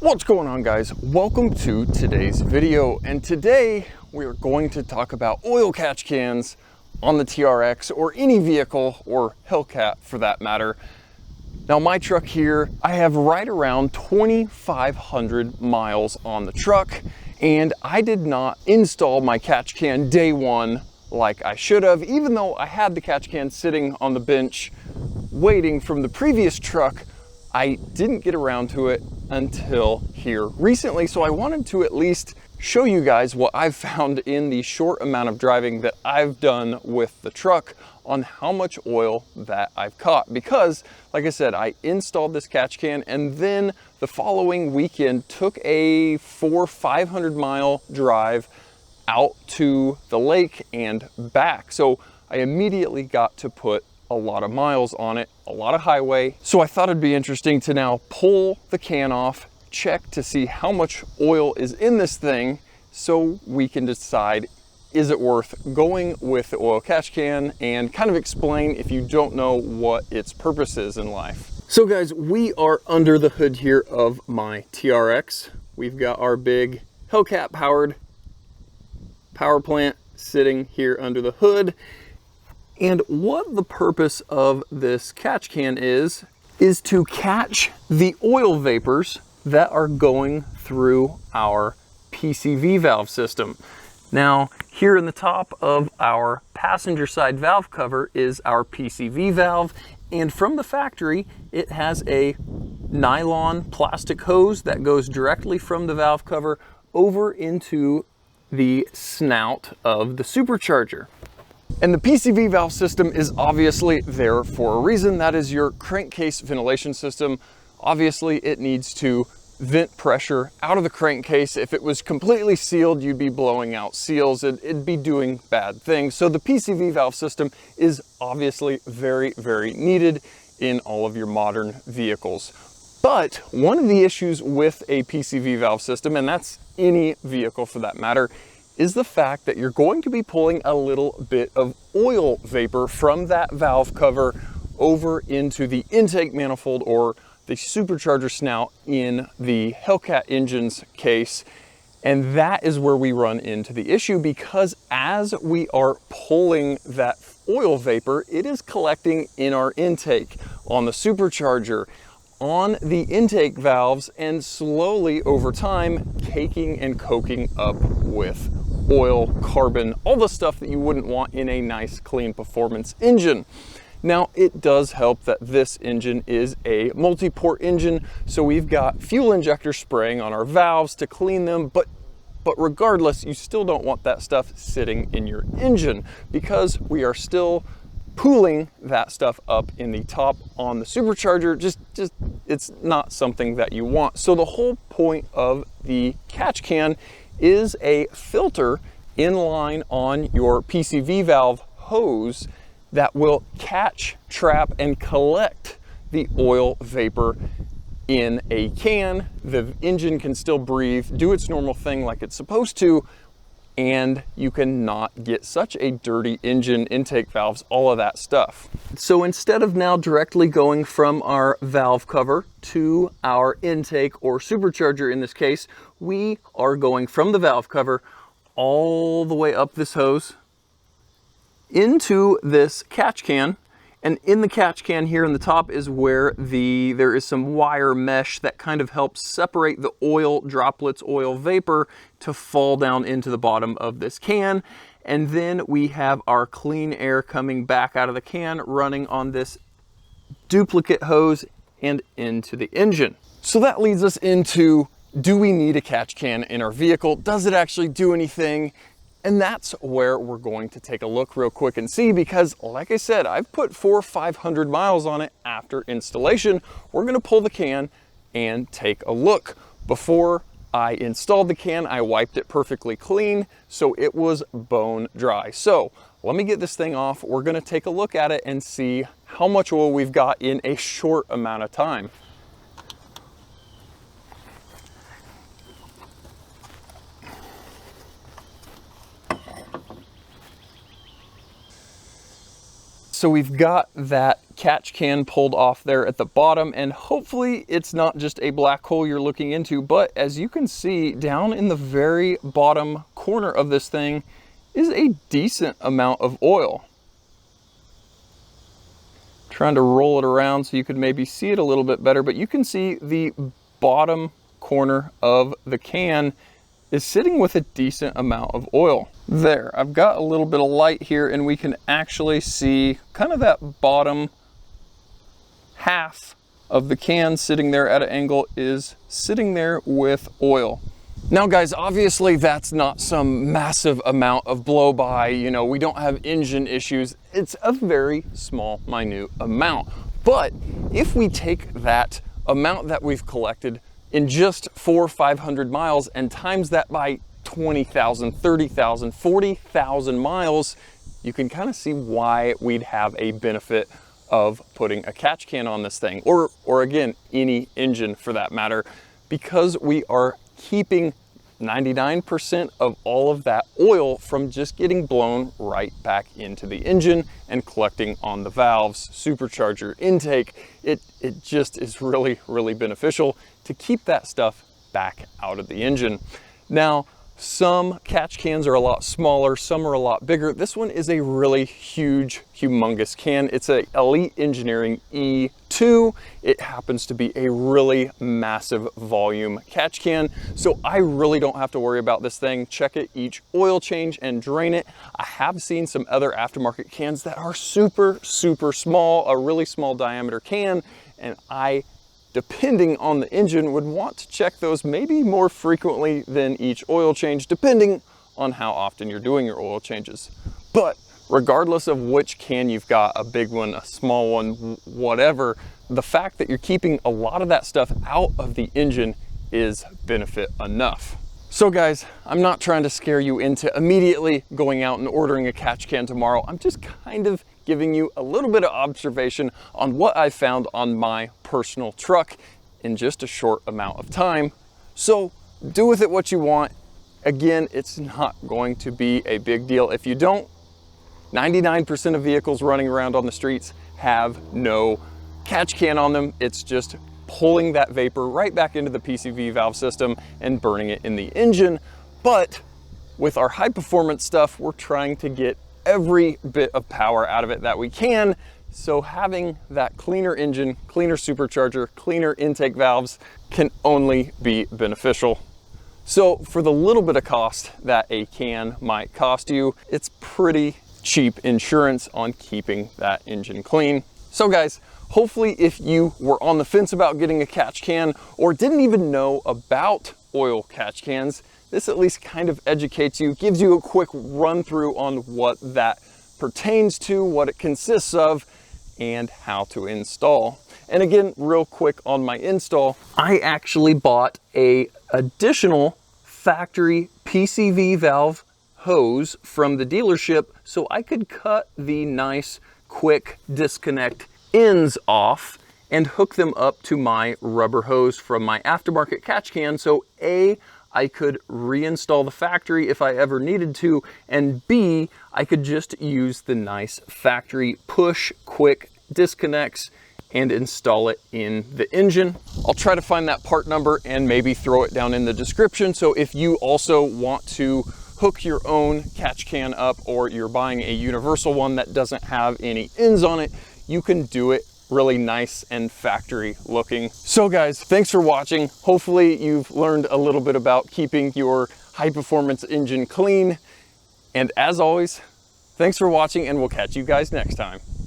What's going on, guys? Welcome to today's video, and today we are going to talk about oil catch cans on the TRX or any vehicle, or Hellcat for that matter. Now my truck here, I have right around 2,500 miles on the truck, and I did not install my catch can day one like I should have, even though I had the catch can sitting on the bench waiting from the previous truck. I didn't get around to it until here recently, so I wanted to at least show you guys what I've found in the short amount of driving that I've done with the truck on how much oil that I've caught. Because, like I said, I installed this catch can and then the following weekend took a 500 mile drive out to the lake and back. So I immediately got to put a lot of miles on it, a lot of highway. So I thought it'd be interesting to now pull the can off, check to see how much oil is in this thing so we can decide, is it worth going with the oil catch can, and kind of explain if you don't know what its purpose is in life. So guys, we are under the hood here of my TRX. We've got our big Hellcat powered power plant sitting here under the hood. And what the purpose of this catch can is to catch the oil vapors that are going through our PCV valve system. Now, here in the top of our passenger side valve cover is our PCV valve, and from the factory, it has a nylon plastic hose that goes directly from the valve cover over into the snout of the supercharger. And the PCV valve system is obviously there for a reason. That is your crankcase ventilation system. Obviously, it needs to vent pressure out of the crankcase. If it was completely sealed, you'd be blowing out seals. It'd be doing bad things. So the PCV valve system is obviously very, very needed in all of your modern vehicles. But one of the issues with a PCV valve system, and that's any vehicle for that matter, is the fact that you're going to be pulling a little bit of oil vapor from that valve cover over into the intake manifold or the supercharger snout in the Hellcat engine's case. And that is where we run into the issue, because as we are pulling that oil vapor, it is collecting in our intake, on the supercharger, on the intake valves, and slowly over time caking and coking up with oil, carbon, all the stuff that you wouldn't want in a nice clean performance engine. Now, it does help that this engine is a multi-port engine, so we've got fuel injector spraying on our valves to clean them, but regardless, you still don't want that stuff sitting in your engine, because we are still pooling that stuff up in the top on the supercharger. Just it's not something that you want. So the whole point of the catch can is a filter in line on your PCV valve hose that will catch, trap, and collect the oil vapor in a can. The engine can still breathe, do its normal thing like it's supposed to, and you cannot get such a dirty engine, intake valves, all of that stuff. So instead of now directly going from our valve cover to our intake or supercharger in this case, we are going from the valve cover all the way up this hose into this catch can. And in the catch can here in the top is where there is some wire mesh that kind of helps separate the oil droplets, oil vapor, to fall down into the bottom of this can. And then we have our clean air coming back out of the can, running on this duplicate hose and into the engine. So that leads us into, do we need a catch can in our vehicle? Does it actually do anything? And that's where we're going to take a look real quick and see, because like I said, I've put 400 or 500 miles on it after installation. We're gonna pull the can and take a look. Before I installed the can, I wiped it perfectly clean, so it was bone dry. So let me get this thing off. We're gonna take a look at it and see how much oil we've got in a short amount of time. So we've got that catch can pulled off there at the bottom, and hopefully it's not just a black hole you're looking into, but as you can see down in the very bottom corner of this thing is a decent amount of oil. Trying to roll it around so you could maybe see it a little bit better, but you can see the bottom corner of the can is sitting with a decent amount of oil. There, I've got a little bit of light here and we can actually see kind of that bottom half of the can sitting there at an angle is sitting there with oil. Now guys, obviously that's not some massive amount of blow by, you know, we don't have engine issues. It's a very small, minute amount. But if we take that amount that we've collected in just 400 or 500 miles and times that by 20,000, 30,000, 40,000 miles, you can kind of see why we'd have a benefit of putting a catch can on this thing, or again, any engine for that matter, because we are keeping 99% of all of that oil from just getting blown right back into the engine and collecting on the valves, supercharger, intake. It just is really, really beneficial to keep that stuff back out of the engine. Now, some catch cans are a lot smaller, some are a lot bigger. This one is a really huge, humongous can. It's a Elite Engineering E2. It happens to be a really massive volume catch can, so I really don't have to worry about this thing. Check it each oil change and drain it. I have seen some other aftermarket cans that are super, super small, a really small diameter can, and I, depending on the engine, would want to check those maybe more frequently than each oil change, depending on how often you're doing your oil changes. But regardless of which can you've got, a big one, a small one, whatever, the fact that you're keeping a lot of that stuff out of the engine is benefit enough. So guys, I'm not trying to scare you into immediately going out and ordering a catch can tomorrow. I'm just kind of giving you a little bit of observation on what I found on my personal truck in just a short amount of time. So do with it what you want. Again, it's not going to be a big deal. If you don't, 99% of vehicles running around on the streets have no catch can on them. It's just pulling that vapor right back into the PCV valve system and burning it in the engine. But with our high performance stuff, we're trying to get every bit of power out of it that we can. So having that cleaner engine, cleaner supercharger, cleaner intake valves can only be beneficial. So for the little bit of cost that a can might cost you, it's pretty cheap insurance on keeping that engine clean. So guys, hopefully if you were on the fence about getting a catch can or didn't even know about oil catch cans, this at least kind of educates you, gives you a quick run through on what that pertains to, what it consists of, and how to install. And again, real quick on my install, I actually bought a additional factory PCV valve hose from the dealership so I could cut the nice quick disconnect ends off and hook them up to my rubber hose from my aftermarket catch can. So A, I could reinstall the factory if I ever needed to, and B, I could just use the nice factory push quick disconnects and install it in the engine. I'll try to find that part number and maybe throw it down in the description. So if you also want to hook your own catch can up, or you're buying a universal one that doesn't have any ends on it, you can do it really nice and factory looking. So guys, thanks for watching. Hopefully you've learned a little bit about keeping your high performance engine clean. And as always, thanks for watching, and we'll catch you guys next time.